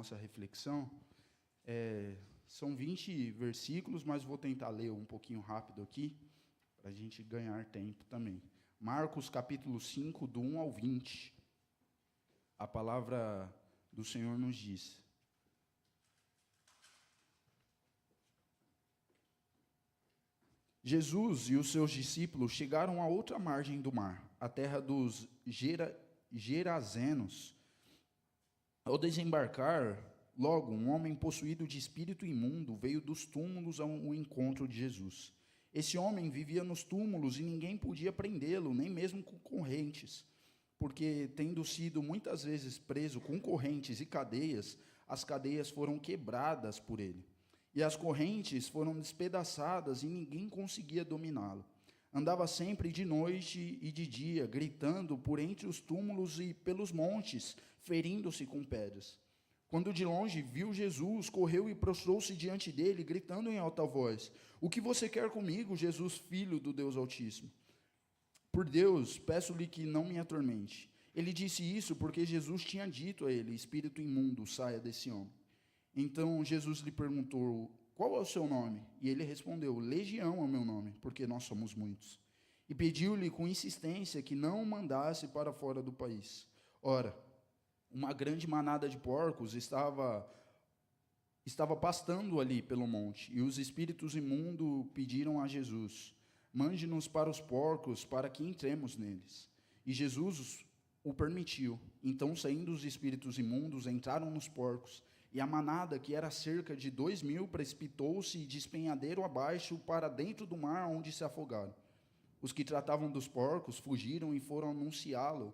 nossa reflexão. São 20 versículos, mas vou tentar ler um pouquinho rápido aqui, para a gente ganhar tempo também. Marcos, capítulo 5, do 1 ao 20. A palavra do Senhor nos diz: Jesus e os seus discípulos chegaram à outra margem do mar, a terra dos Gerazenos. Ao desembarcar, logo um homem possuído de espírito imundo veio dos túmulos ao encontro de Jesus. Esse homem vivia nos túmulos e ninguém podia prendê-lo, nem mesmo com correntes, porque, tendo sido muitas vezes preso com correntes e cadeias, as cadeias foram quebradas por ele. E as correntes foram despedaçadas e ninguém conseguia dominá-lo. Andava sempre de noite e de dia, gritando por entre os túmulos e pelos montes, ferindo-se com pedras. Quando de longe viu Jesus, correu e prostrou-se diante dele, gritando em alta voz: "O que você quer comigo, Jesus, filho do Deus Altíssimo? Por Deus, peço-lhe que não me atormente." Ele disse isso porque Jesus tinha dito a ele: "Espírito imundo, saia desse homem." Então Jesus lhe perguntou: "Qual é o seu nome?" E ele respondeu: "Legião é o meu nome, porque nós somos muitos." E pediu-lhe com insistência que não o mandasse para fora do país. Ora, uma grande manada de porcos estava pastando ali pelo monte, e os espíritos imundos pediram a Jesus: "Mande-nos para os porcos, para que entremos neles." E Jesus o permitiu. Então, saindo os espíritos imundos, entraram nos porcos, e a manada, que era cerca de 2.000, precipitou-se de despenhadeiro abaixo para dentro do mar, onde se afogaram. Os que tratavam dos porcos fugiram e foram anunciá-lo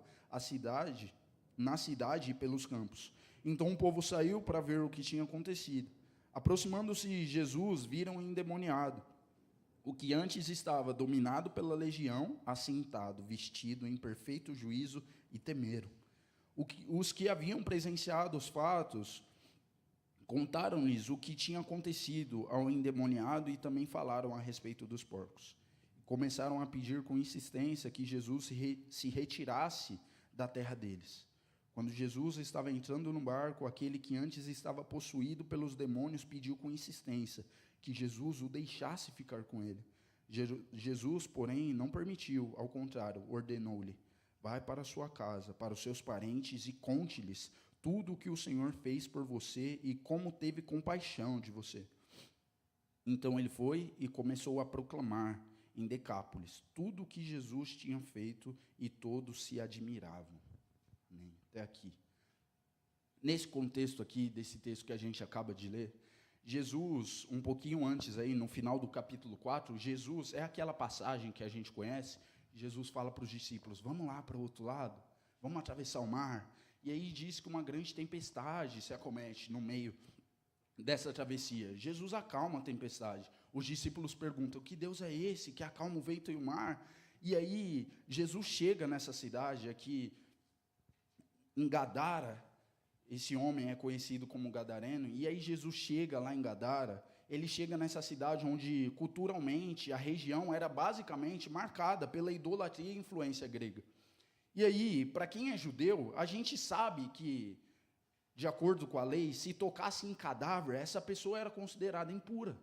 na cidade e pelos campos. Então o povo saiu para ver o que tinha acontecido. Aproximando-se Jesus, viram o endemoniado, o que antes estava dominado pela legião, assentado, vestido em perfeito juízo, e temeram. Os que haviam presenciado os fatos contaram-lhes o que tinha acontecido ao endemoniado e também falaram a respeito dos porcos. Começaram a pedir com insistência que Jesus se retirasse da terra deles. Quando Jesus estava entrando no barco, aquele que antes estava possuído pelos demônios pediu com insistência que Jesus o deixasse ficar com ele. Jesus, porém, não permitiu, ao contrário, ordenou-lhe: "Vai para a sua casa, para os seus parentes e conte-lhes tudo o que o Senhor fez por você e como teve compaixão de você." Então ele foi e começou a proclamar em Decápolis tudo o que Jesus tinha feito, e todos se admiravam. Amém. Até aqui. Nesse contexto aqui, desse texto que a gente acaba de ler, Jesus, um pouquinho antes aí, no final do capítulo 4, Jesus, é aquela passagem que a gente conhece, Jesus fala para os discípulos: "Vamos lá para o outro lado, vamos atravessar o mar." E aí diz que uma grande tempestade se acomete no meio dessa travessia. Jesus acalma a tempestade. Os discípulos perguntam: "Que Deus é esse que acalma o vento e o mar?" E aí Jesus chega nessa cidade aqui, em Gadara. Esse homem é conhecido como gadareno. E aí Jesus chega lá em Gadara. Ele chega nessa cidade onde, culturalmente, a região era basicamente marcada pela idolatria e influência grega. E aí, para quem é judeu, a gente sabe que, de acordo com a lei, se tocasse em cadáver, essa pessoa era considerada impura.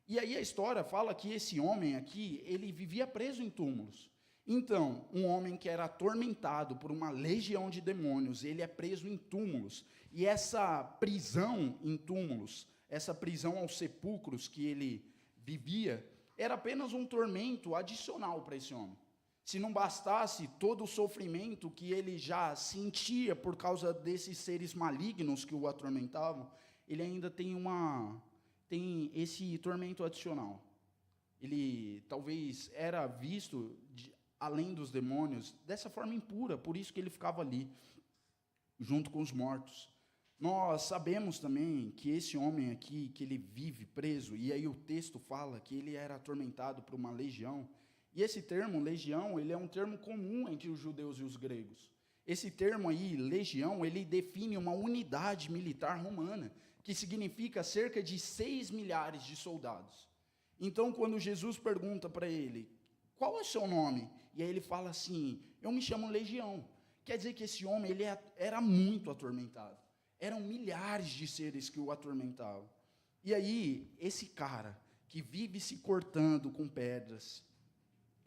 E aí a história fala que esse homem aqui, ele vivia preso em túmulos. Então, um homem que era atormentado por uma legião de demônios, ele é preso em túmulos. E essa prisão em túmulos, essa prisão aos sepulcros que ele vivia, era apenas um tormento adicional para esse homem. Se não bastasse todo o sofrimento que ele já sentia por causa desses seres malignos que o atormentavam, ele ainda tem esse tormento adicional. Ele talvez era visto, além dos demônios, dessa forma impura, por isso que ele ficava ali, junto com os mortos. Nós sabemos também que esse homem aqui, que ele vive preso, e aí o texto fala que ele era atormentado por uma legião. E esse termo, legião, ele é um termo comum entre os judeus e os gregos. Esse termo aí, legião, ele define uma unidade militar romana, que significa cerca de 6 milhares de soldados. Então, quando Jesus pergunta para ele: "Qual é o seu nome?" E aí ele fala assim: "Eu me chamo Legião." Quer dizer que esse homem, ele era muito atormentado. Eram milhares de seres que o atormentavam. E aí, esse cara que vive se cortando com pedras,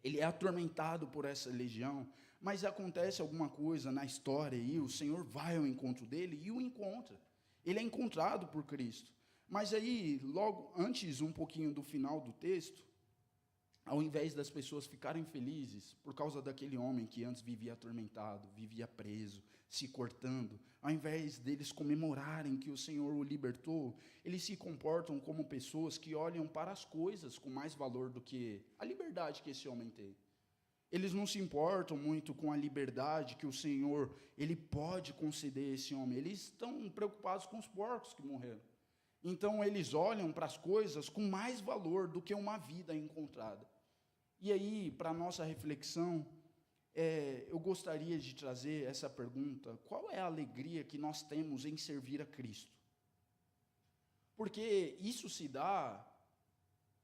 ele é atormentado por essa legião, mas acontece alguma coisa na história e o Senhor vai ao encontro dele e o encontra. Ele é encontrado por Cristo. Mas aí, logo antes, um pouquinho do final do texto, ao invés das pessoas ficarem felizes por causa daquele homem que antes vivia atormentado, vivia preso, se cortando, ao invés deles comemorarem que o Senhor o libertou, eles se comportam como pessoas que olham para as coisas com mais valor do que a liberdade que esse homem tem. Eles não se importam muito com a liberdade que o Senhor ele pode conceder a esse homem. Eles estão preocupados com os porcos que morreram. Então, eles olham para as coisas com mais valor do que uma vida encontrada. E aí, para a nossa reflexão, eu gostaria de trazer essa pergunta: qual é a alegria que nós temos em servir a Cristo? Porque isso se dá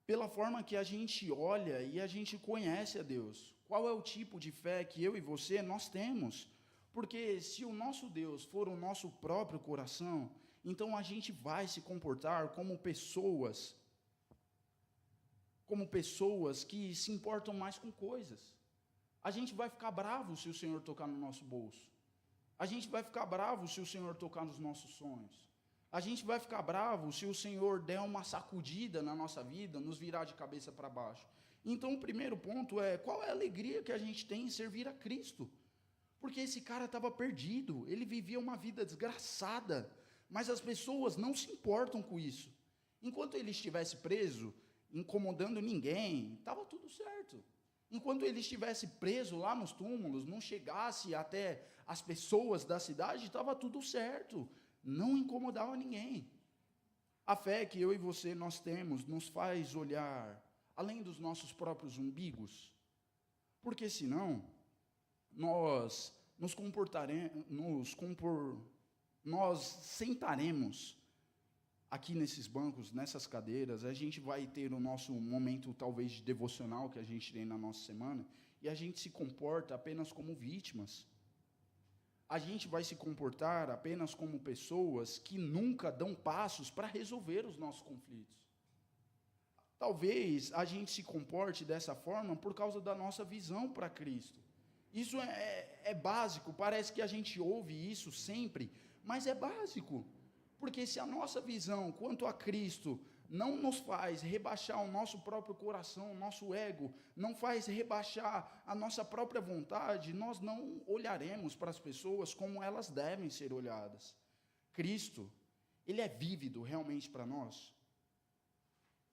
pela forma que a gente olha e a gente conhece a Deus. Qual é o tipo de fé que eu e você, nós temos? Porque se o nosso Deus for o nosso próprio coração, então a gente vai se comportar como pessoas que se importam mais com coisas. A gente vai ficar bravo se o Senhor tocar no nosso bolso. A gente vai ficar bravo se o Senhor tocar nos nossos sonhos. A gente vai ficar bravo se o Senhor der uma sacudida na nossa vida, nos virar de cabeça para baixo. Então, o primeiro ponto é, qual é a alegria que a gente tem em servir a Cristo? Porque esse cara estava perdido, ele vivia uma vida desgraçada, mas as pessoas não se importam com isso. Enquanto ele estivesse preso, incomodando ninguém, estava tudo certo. Enquanto ele estivesse preso lá nos túmulos, não chegasse até as pessoas da cidade, estava tudo certo. Não incomodava ninguém. A fé que eu e você nós temos nos faz olhar além dos nossos próprios umbigos, porque senão nós nós sentaremos aqui nesses bancos, nessas cadeiras, a gente vai ter o nosso momento talvez de devocional que a gente tem na nossa semana, e a gente se comporta apenas como vítimas. A gente vai se comportar apenas como pessoas que nunca dão passos para resolver os nossos conflitos. Talvez a gente se comporte dessa forma por causa da nossa visão para Cristo. Isso é básico, parece que a gente ouve isso sempre, mas é básico. Porque se a nossa visão quanto a Cristo não nos faz rebaixar o nosso próprio coração, o nosso ego, não faz rebaixar a nossa própria vontade, nós não olharemos para as pessoas como elas devem ser olhadas. Cristo, ele é vívido realmente para nós?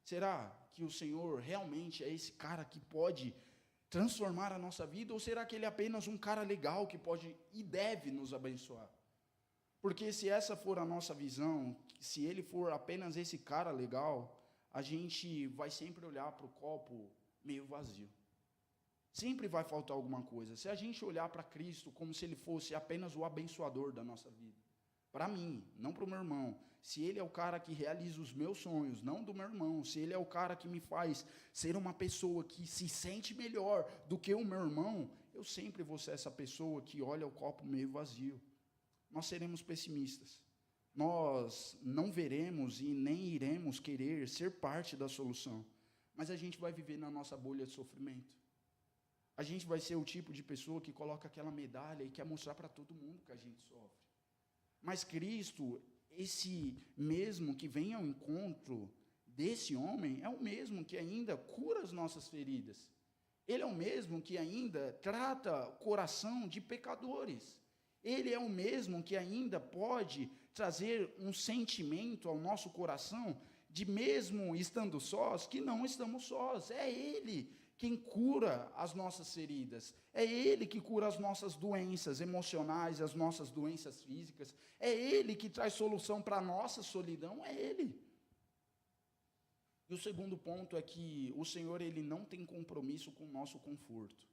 Será que o Senhor realmente é esse cara que pode transformar a nossa vida? Ou será que ele é apenas um cara legal que pode e deve nos abençoar? Porque se essa for a nossa visão, se ele for apenas esse cara legal, a gente vai sempre olhar para o copo meio vazio. Sempre vai faltar alguma coisa. Se a gente olhar para Cristo como se ele fosse apenas o abençoador da nossa vida, para mim, não para o meu irmão, se ele é o cara que realiza os meus sonhos, não do meu irmão, se ele é o cara que me faz ser uma pessoa que se sente melhor do que o meu irmão, eu sempre vou ser essa pessoa que olha o copo meio vazio. Nós seremos pessimistas. Nós não veremos e nem iremos querer ser parte da solução. Mas a gente vai viver na nossa bolha de sofrimento. A gente vai ser o tipo de pessoa que coloca aquela medalha e quer mostrar para todo mundo que a gente sofre. Mas Cristo, esse mesmo que vem ao encontro desse homem, é o mesmo que ainda cura as nossas feridas. Ele é o mesmo que ainda trata o coração de pecadores. Ele é o mesmo que ainda pode trazer um sentimento ao nosso coração de, mesmo estando sós, que não estamos sós. É Ele quem cura as nossas feridas. É Ele que cura as nossas doenças emocionais, as nossas doenças físicas. É Ele que traz solução para a nossa solidão. É Ele. E o segundo ponto é que o Senhor ele não tem compromisso com o nosso conforto.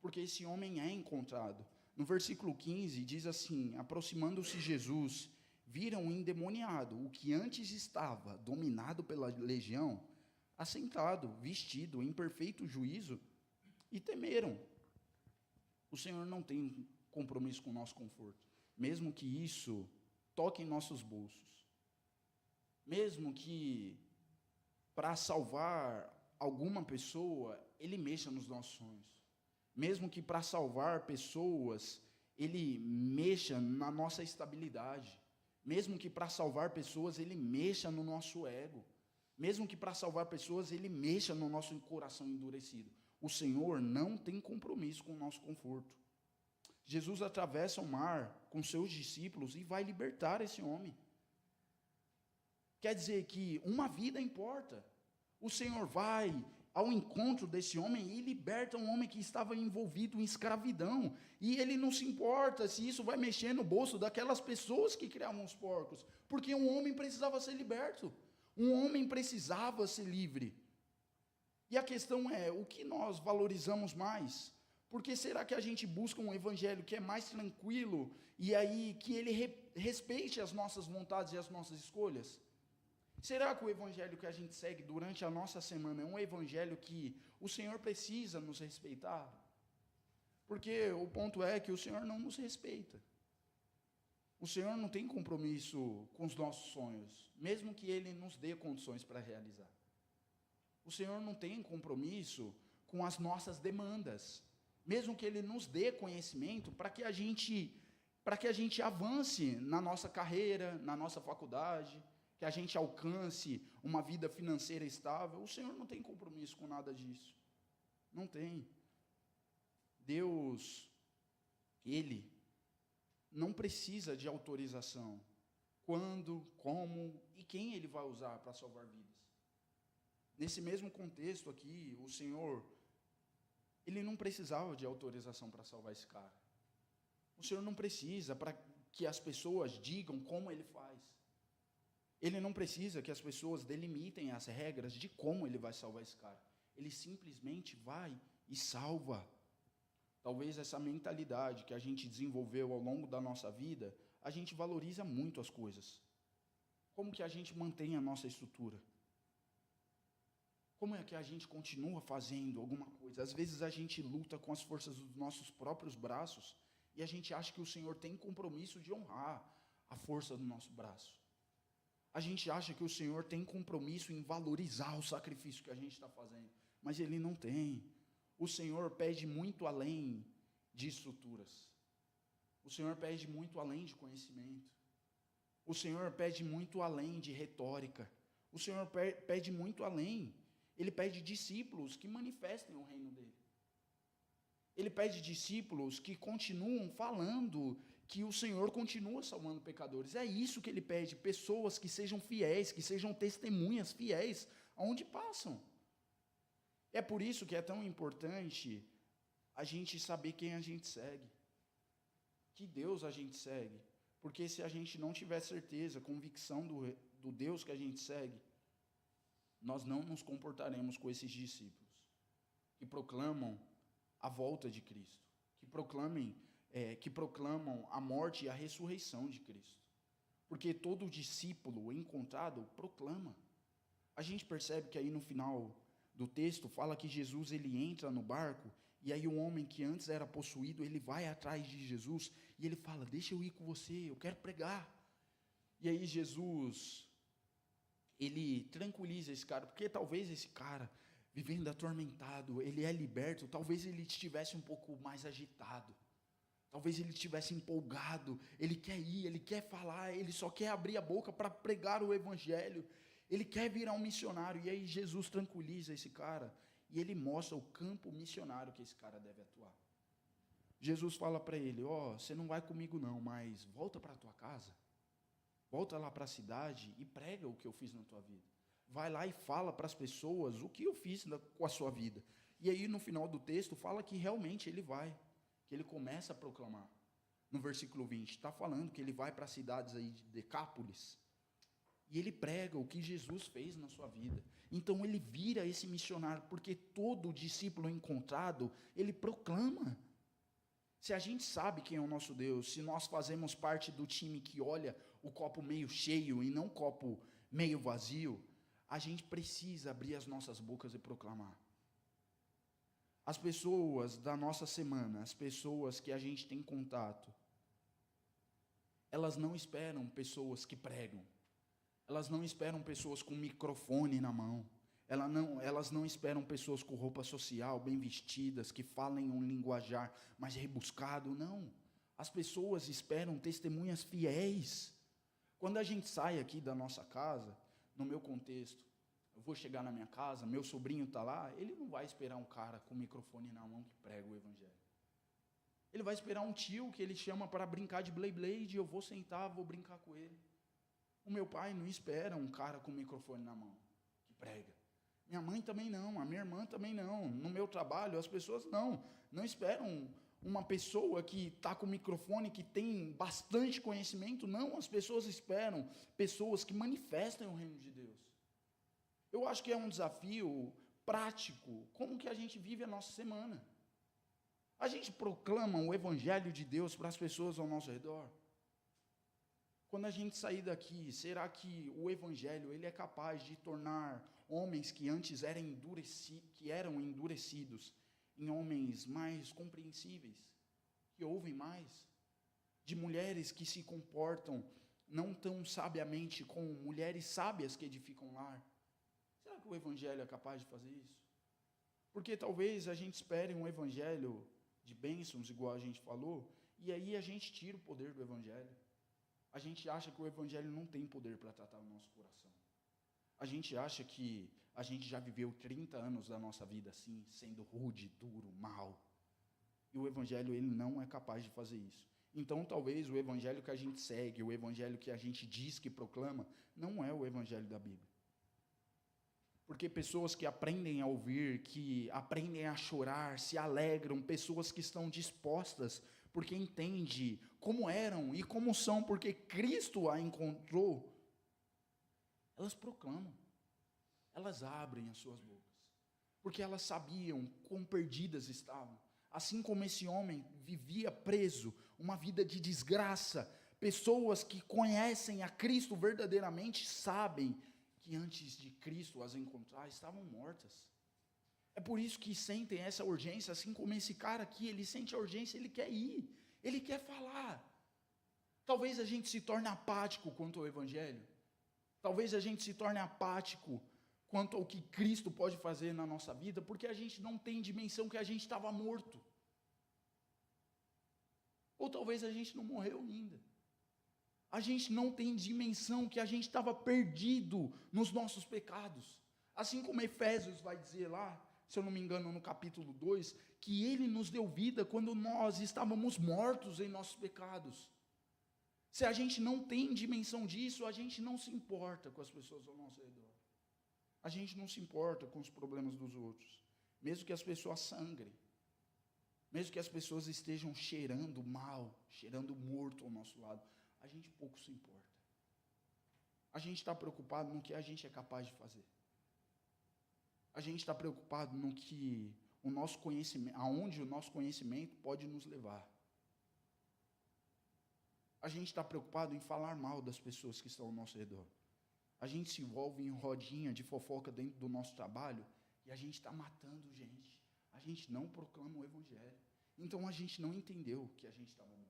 Porque esse homem é encontrado. No versículo 15, diz assim: aproximando-se Jesus, viram o endemoniado, o que antes estava dominado pela legião, assentado, vestido, em perfeito juízo, e temeram. O Senhor não tem compromisso com o nosso conforto. Mesmo que isso toque em nossos bolsos. Mesmo que para salvar alguma pessoa, ele mexa nos nossos sonhos. Mesmo que para salvar pessoas, ele mexa na nossa estabilidade. Mesmo que para salvar pessoas, ele mexa no nosso ego. Mesmo que para salvar pessoas, ele mexa no nosso coração endurecido. O Senhor não tem compromisso com o nosso conforto. Jesus atravessa o mar com seus discípulos e vai libertar esse homem. Quer dizer que uma vida importa. O Senhor vai ao encontro desse homem e liberta um homem que estava envolvido em escravidão. E ele não se importa se isso vai mexer no bolso daquelas pessoas que criavam os porcos, porque um homem precisava ser liberto. Um homem precisava ser livre. E a questão é, o que nós valorizamos mais? Porque será que a gente busca um evangelho que é mais tranquilo e aí que ele respeite as nossas vontades e as nossas escolhas? Será que o evangelho que a gente segue durante a nossa semana é um evangelho que o Senhor precisa nos respeitar? Porque o ponto é que o Senhor não nos respeita. O Senhor não tem compromisso com os nossos sonhos, mesmo que Ele nos dê condições para realizar. O Senhor não tem compromisso com as nossas demandas, mesmo que Ele nos dê conhecimento para que a gente avance na nossa carreira, na nossa faculdade, que a gente alcance uma vida financeira estável. O Senhor não tem compromisso com nada disso. Não tem. Deus, Ele não precisa de autorização. Quando, como e quem Ele vai usar para salvar vidas. Nesse mesmo contexto aqui, o Senhor, Ele não precisava de autorização para salvar esse cara. O Senhor não precisa para que as pessoas digam como Ele faz. Ele não precisa que as pessoas delimitem as regras de como Ele vai salvar esse cara. Ele simplesmente vai e salva. Talvez essa mentalidade que a gente desenvolveu ao longo da nossa vida, a gente valoriza muito as coisas. Como que a gente mantém a nossa estrutura? Como é que a gente continua fazendo alguma coisa? Às vezes a gente luta com as forças dos nossos próprios braços e a gente acha que o Senhor tem compromisso de honrar a força do nosso braço. A gente acha que o Senhor tem compromisso em valorizar o sacrifício que a gente está fazendo, mas Ele não tem. O Senhor pede muito além de estruturas. O Senhor pede muito além de conhecimento. O Senhor pede muito além de retórica. O Senhor pede muito além. Ele pede discípulos que manifestem o reino dele. Ele pede discípulos que continuam falando que o Senhor continua salvando pecadores. É isso que Ele pede, pessoas que sejam fiéis, que sejam testemunhas fiéis aonde passam. É por isso que é tão importante a gente saber quem a gente segue, que Deus a gente segue, porque se a gente não tiver certeza, convicção do Deus que a gente segue, nós não nos comportaremos com esses discípulos, que proclamam a volta de Cristo, que proclamam a morte e a ressurreição de Cristo. Porque todo discípulo encontrado proclama. A gente percebe que aí no final do texto fala que Jesus ele entra no barco e aí o homem que antes era possuído, ele vai atrás de Jesus e ele fala, deixa eu ir com você, eu quero pregar. E aí Jesus, ele tranquiliza esse cara, porque talvez esse cara, vivendo atormentado, ele é liberto, talvez ele estivesse um pouco mais agitado, talvez ele estivesse empolgado, ele quer ir, ele quer falar, ele só quer abrir a boca para pregar o evangelho, ele quer virar um missionário, e aí Jesus tranquiliza esse cara, e ele mostra o campo missionário que esse cara deve atuar. Jesus fala para ele, você não vai comigo não, mas volta para a tua casa, volta lá para a cidade e prega o que eu fiz na tua vida. Vai lá e fala para as pessoas o que eu fiz com a sua vida. E aí no final do texto fala que realmente ele vai, que ele começa a proclamar. No versículo 20, está falando que ele vai para as cidades aí de Decápolis, e ele prega o que Jesus fez na sua vida. Então ele vira esse missionário, porque todo discípulo encontrado, ele proclama. Se a gente sabe quem é o nosso Deus, se nós fazemos parte do time que olha o copo meio cheio e não o copo meio vazio, a gente precisa abrir as nossas bocas e proclamar. As pessoas da nossa semana, as pessoas que a gente tem contato, Elas não esperam pessoas que pregam. Elas não esperam pessoas com microfone na mão. Elas não esperam pessoas com roupa social, bem vestidas, que falem um linguajar mais rebuscado. Não. As pessoas esperam testemunhas fiéis. Quando a gente sai aqui da nossa casa, no meu contexto, eu vou chegar na minha casa, meu sobrinho está lá, ele não vai esperar um cara com o microfone na mão que prega o evangelho. Ele vai esperar um tio que ele chama para brincar de Blade, eu vou sentar, vou brincar com ele. O meu pai não espera um cara com o microfone na mão que prega. Minha mãe também não, a minha irmã também não. No meu trabalho, as pessoas não esperam uma pessoa que está com o microfone, que tem bastante conhecimento. Não, as pessoas esperam pessoas que manifestem o reino de Deus. Eu acho que é um desafio prático, como que a gente vive a nossa semana. A gente proclama o evangelho de Deus para as pessoas ao nosso redor. Quando a gente sair daqui, será que o evangelho ele é capaz de tornar homens que antes eram endurecidos em homens mais compreensíveis, que ouvem mais, de mulheres que se comportam não tão sabiamente como mulheres sábias que edificam lar? Será que o evangelho é capaz de fazer isso? Porque talvez a gente espere um evangelho de bênçãos, igual a gente falou, e aí a gente tira o poder do evangelho. A gente acha que o evangelho não tem poder para tratar o nosso coração. A gente acha que a gente já viveu 30 anos da nossa vida assim, sendo rude, duro, mal. E o evangelho, ele não é capaz de fazer isso. Então, talvez o evangelho que a gente segue, o evangelho que a gente diz que proclama, não é o evangelho da Bíblia. Porque pessoas que aprendem a ouvir, que aprendem a chorar, se alegram, pessoas que estão dispostas, porque entendem como eram e como são, porque Cristo a encontrou, elas proclamam, elas abrem as suas bocas, porque elas sabiam quão perdidas estavam. Assim como esse homem vivia preso, uma vida de desgraça, pessoas que conhecem a Cristo verdadeiramente sabem que antes de Cristo as encontrar, estavam mortas. É por isso que sentem essa urgência, assim como esse cara aqui, ele sente a urgência, ele quer ir, ele quer falar. Talvez a gente se torne apático quanto ao evangelho. Talvez a gente se torne apático quanto ao que Cristo pode fazer na nossa vida, porque a gente não tem dimensão que a gente estava morto. Ou talvez a gente não morreu ainda. A gente não tem dimensão que a gente estava perdido nos nossos pecados. Assim como Efésios vai dizer lá, se eu não me engano, no capítulo 2, que Ele nos deu vida quando nós estávamos mortos em nossos pecados. Se a gente não tem dimensão disso, a gente não se importa com as pessoas ao nosso redor. A gente não se importa com os problemas dos outros. Mesmo que as pessoas sangrem. Mesmo que as pessoas estejam cheirando mal, cheirando morto ao nosso lado. A gente pouco se importa. A gente está preocupado no que a gente é capaz de fazer. A gente está preocupado no que o nosso conhecimento, aonde o nosso conhecimento pode nos levar. A gente está preocupado em falar mal das pessoas que estão ao nosso redor. A gente se envolve em rodinha de fofoca dentro do nosso trabalho e a gente está matando gente. A gente não proclama o evangelho. Então a gente não entendeu que a gente estava morto.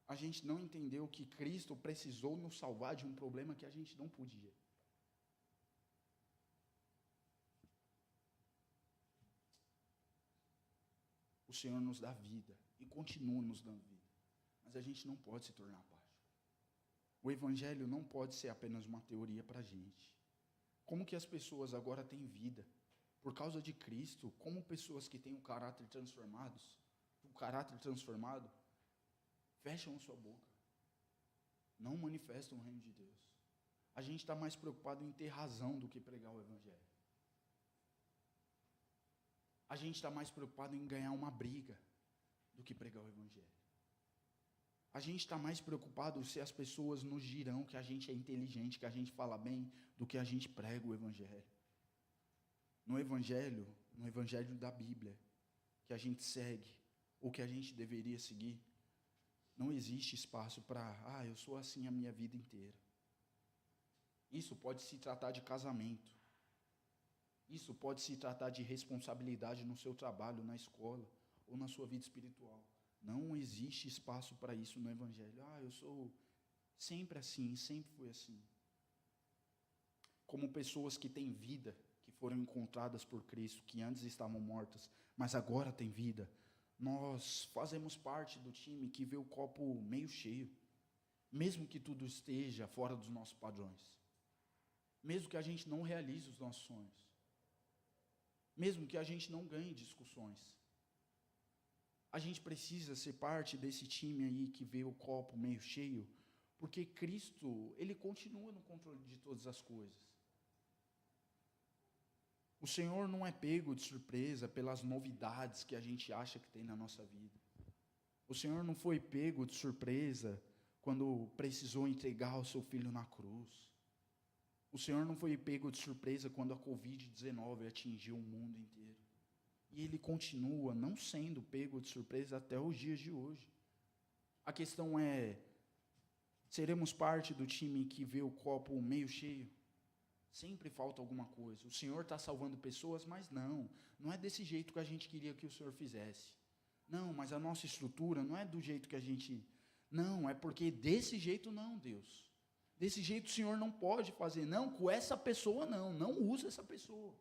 A gente não entendeu que Cristo precisou nos salvar de um problema que a gente não podia. O Senhor nos dá vida e continua nos dando vida. Mas a gente não pode se tornar apático. O evangelho não pode ser apenas uma teoria para a gente. Como que as pessoas agora têm vida? Por causa de Cristo, como pessoas que têm o caráter transformado, fecham a sua boca. Não manifestam o reino de Deus. A gente está mais preocupado em ter razão do que pregar o evangelho. A gente está mais preocupado em ganhar uma briga do que pregar o evangelho. A gente está mais preocupado se as pessoas nos dirão que a gente é inteligente, que a gente fala bem, do que a gente prega o evangelho. No evangelho da Bíblia, que a gente segue, ou que a gente deveria seguir, não existe espaço para, eu sou assim a minha vida inteira. Isso pode se tratar de casamento. Isso pode se tratar de responsabilidade no seu trabalho, na escola, ou na sua vida espiritual. Não existe espaço para isso no Evangelho. Eu sou sempre assim, sempre fui assim. Como pessoas que têm vida, que foram encontradas por Cristo, que antes estavam mortas, mas agora têm vida. Nós fazemos parte do time que vê o copo meio cheio, mesmo que tudo esteja fora dos nossos padrões, mesmo que a gente não realize os nossos sonhos, mesmo que a gente não ganhe discussões. A gente precisa ser parte desse time aí que vê o copo meio cheio, porque Cristo, Ele continua no controle de todas as coisas. O Senhor não é pego de surpresa pelas novidades que a gente acha que tem na nossa vida. O Senhor não foi pego de surpresa quando precisou entregar o seu filho na cruz. O Senhor não foi pego de surpresa quando a Covid-19 atingiu o mundo inteiro. E Ele continua não sendo pego de surpresa até os dias de hoje. A questão é, seremos parte do time que vê o copo meio cheio? Sempre falta alguma coisa. O Senhor está salvando pessoas, mas não é desse jeito que a gente queria que o Senhor fizesse. Não, mas a nossa estrutura não é do jeito que a gente... Não, é porque desse jeito não, Deus. Desse jeito o Senhor não pode fazer. Não, com essa pessoa não usa essa pessoa.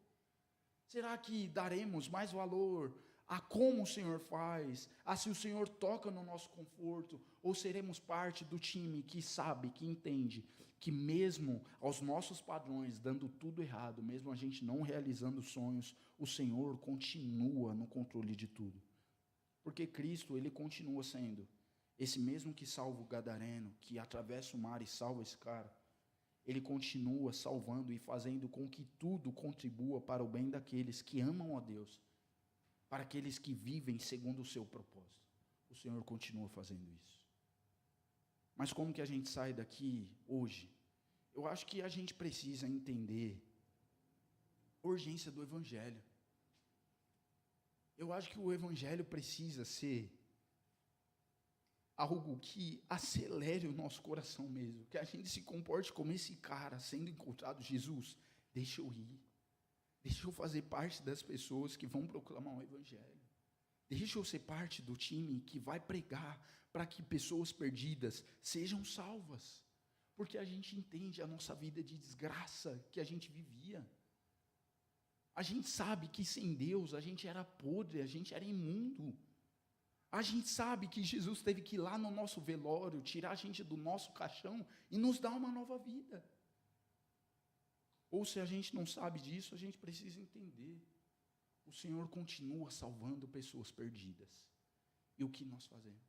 Será que daremos mais valor a como o Senhor faz, a se o Senhor toca no nosso conforto, ou seremos parte do time que sabe, que entende, que mesmo aos nossos padrões, dando tudo errado, mesmo a gente não realizando sonhos, o Senhor continua no controle de tudo. Porque Cristo, Ele continua sendo esse mesmo que salva o gadareno, que atravessa o mar e salva esse cara. Ele continua salvando e fazendo com que tudo contribua para o bem daqueles que amam a Deus, para aqueles que vivem segundo o seu propósito. O Senhor continua fazendo isso. Mas como que a gente sai daqui hoje? Eu acho que a gente precisa entender a urgência do Evangelho. Eu acho que o Evangelho precisa ser algo que acelere o nosso coração mesmo, que a gente se comporte como esse cara sendo encontrado. Jesus, deixa eu ir, deixa eu fazer parte das pessoas que vão proclamar o Evangelho, deixa eu ser parte do time que vai pregar para que pessoas perdidas sejam salvas, porque a gente entende a nossa vida de desgraça que a gente vivia. A gente sabe que sem Deus a gente era podre, a gente era imundo. A gente sabe que Jesus teve que ir lá no nosso velório, tirar a gente do nosso caixão e nos dar uma nova vida. Ou se a gente não sabe disso, a gente precisa entender. O Senhor continua salvando pessoas perdidas. E o que nós fazemos?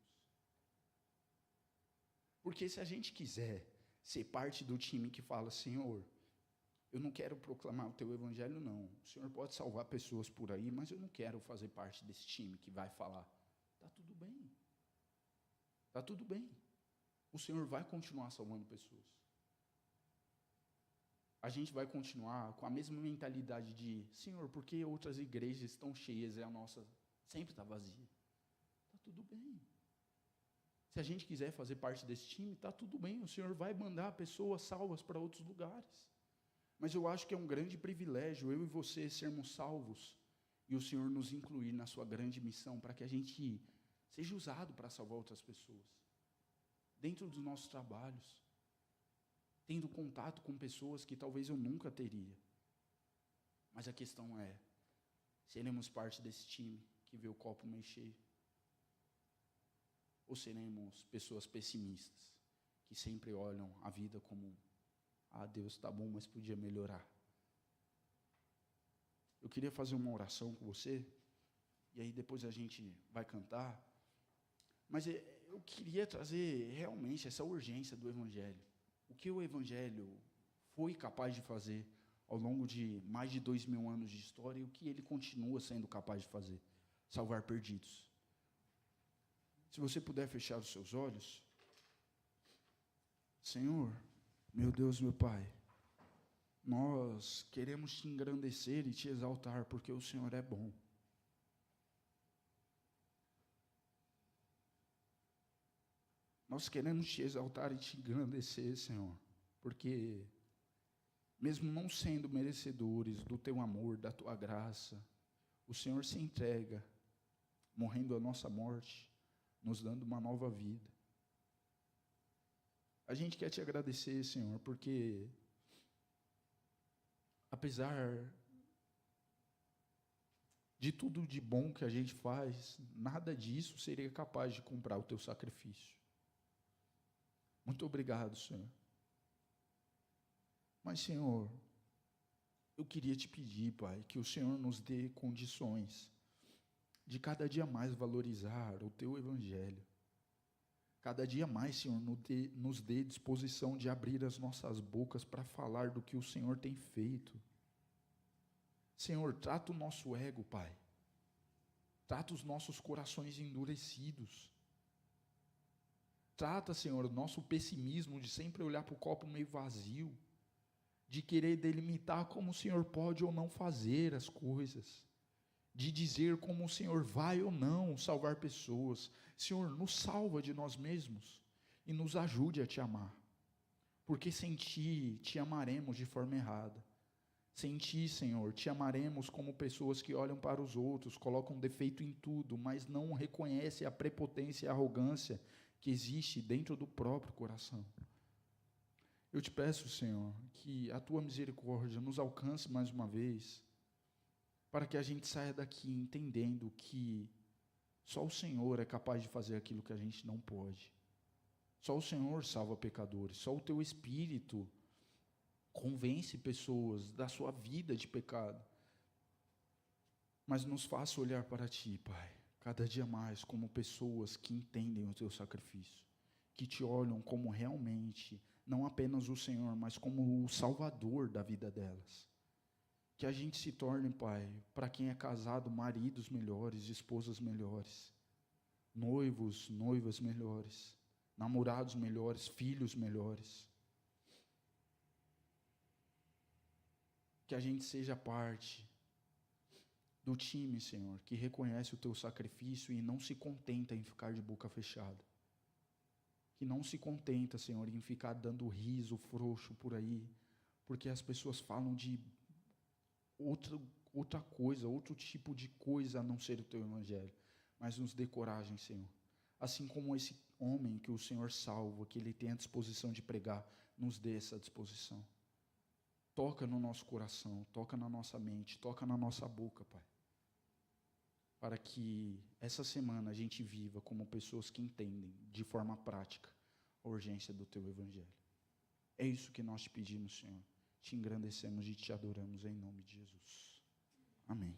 Porque se a gente quiser ser parte do time que fala, Senhor, eu não quero proclamar o teu evangelho, não. O Senhor pode salvar pessoas por aí, mas eu não quero fazer parte desse time que vai falar. Está tudo bem. Está tudo bem. O Senhor vai continuar salvando pessoas. A gente vai continuar com a mesma mentalidade de, Senhor, por que outras igrejas estão cheias e a nossa sempre está vazia? Está tudo bem. Se a gente quiser fazer parte desse time, está tudo bem. O Senhor vai mandar pessoas salvas para outros lugares. Mas eu acho que é um grande privilégio eu e você sermos salvos e o Senhor nos incluir na sua grande missão para que a gente seja usado para salvar outras pessoas. Dentro dos nossos trabalhos, tendo contato com pessoas que talvez eu nunca teria. Mas a questão é, seremos parte desse time que vê o copo meio cheio? Ou seremos pessoas pessimistas, que sempre olham a vida como, Deus está bom, mas podia melhorar? Eu queria fazer uma oração com você, e aí depois a gente vai cantar, mas eu queria trazer realmente essa urgência do Evangelho. O que o Evangelho foi capaz de fazer ao longo de mais de 2000 anos de história, e o que ele continua sendo capaz de fazer, salvar perdidos. Se você puder fechar os seus olhos. Senhor, meu Deus, meu Pai, nós queremos te engrandecer e te exaltar, porque o Senhor é bom. Nós queremos te exaltar e te engrandecer, Senhor, porque mesmo não sendo merecedores do teu amor, da tua graça, o Senhor se entrega, morrendo a nossa morte, nos dando uma nova vida. A gente quer te agradecer, Senhor, porque apesar de tudo de bom que a gente faz, nada disso seria capaz de comprar o teu sacrifício. Muito obrigado, Senhor. Mas, Senhor, eu queria te pedir, Pai, que o Senhor nos dê condições de cada dia mais valorizar o teu evangelho. Cada dia mais, Senhor, nos dê disposição de abrir as nossas bocas para falar do que o Senhor tem feito. Senhor, trata o nosso ego, Pai. Trata os nossos corações endurecidos. Trata, Senhor, o nosso pessimismo de sempre olhar para o copo meio vazio, de querer delimitar como o Senhor pode ou não fazer as coisas, de dizer como o Senhor vai ou não salvar pessoas. Senhor, nos salva de nós mesmos e nos ajude a te amar, porque sem ti, te amaremos de forma errada. Sem ti, Senhor, te amaremos como pessoas que olham para os outros, colocam defeito em tudo, mas não reconhecem a prepotência e a arrogância que existe dentro do próprio coração. Eu te peço, Senhor, que a tua misericórdia nos alcance mais uma vez, para que a gente saia daqui entendendo que só o Senhor é capaz de fazer aquilo que a gente não pode. Só o Senhor salva pecadores, só o teu Espírito convence pessoas da sua vida de pecado. Mas nos faça olhar para ti, Pai, cada dia mais como pessoas que entendem o teu sacrifício, que te olham como realmente, não apenas o Senhor, mas como o Salvador da vida delas. Que a gente se torne, Pai, para quem é casado, maridos melhores, esposas melhores, noivos, noivas melhores, namorados melhores, filhos melhores. Que a gente seja parte do time, Senhor, que reconhece o teu sacrifício e não se contenta em ficar de boca fechada. Que não se contenta, Senhor, em ficar dando riso frouxo por aí, porque as pessoas falam de outra coisa, outro tipo de coisa a não ser o teu evangelho. Mas nos dê coragem, Senhor. Assim como esse homem que o Senhor salva, que ele tem a disposição de pregar, nos dê essa disposição. Toca no nosso coração, toca na nossa mente, toca na nossa boca, Pai. Para que essa semana a gente viva como pessoas que entendem de forma prática a urgência do teu evangelho. É isso que nós te pedimos, Senhor. Te engrandecemos e te adoramos em nome de Jesus. Amém.